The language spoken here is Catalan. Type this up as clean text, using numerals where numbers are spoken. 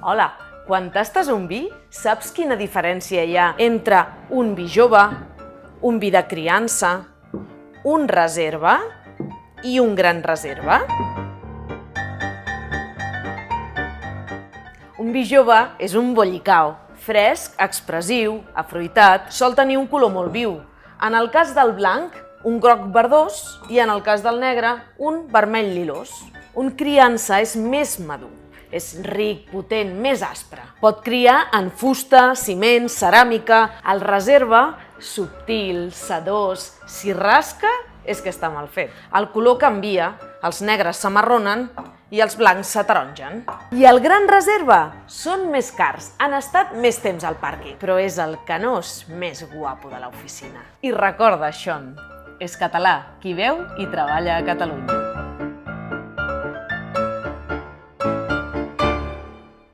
Hola, quan tastes un vi, saps quina diferència hi ha entre un vi jove, un vi de criança, un reserva i un gran reserva? Un vi jove és un bollicao, fresc, expressiu, afruitat, sol tenir un color molt viu. En el cas del blanc, un groc verdós i en el cas del negre, un vermell lilós. Un criança és més madur, és ric, potent, més aspre. Pot criar en fusta, ciment, ceràmica. El reserva, subtil, sedós, si rasca, és que està mal fet. El color canvia, els negres s'amarronen i els blancs s'atarongen. I el gran reserva són més cars, han estat més temps al pàrquing, però és el canós més guapo de l'oficina. I recorda, Sean, és català qui veu i treballa a Catalunya.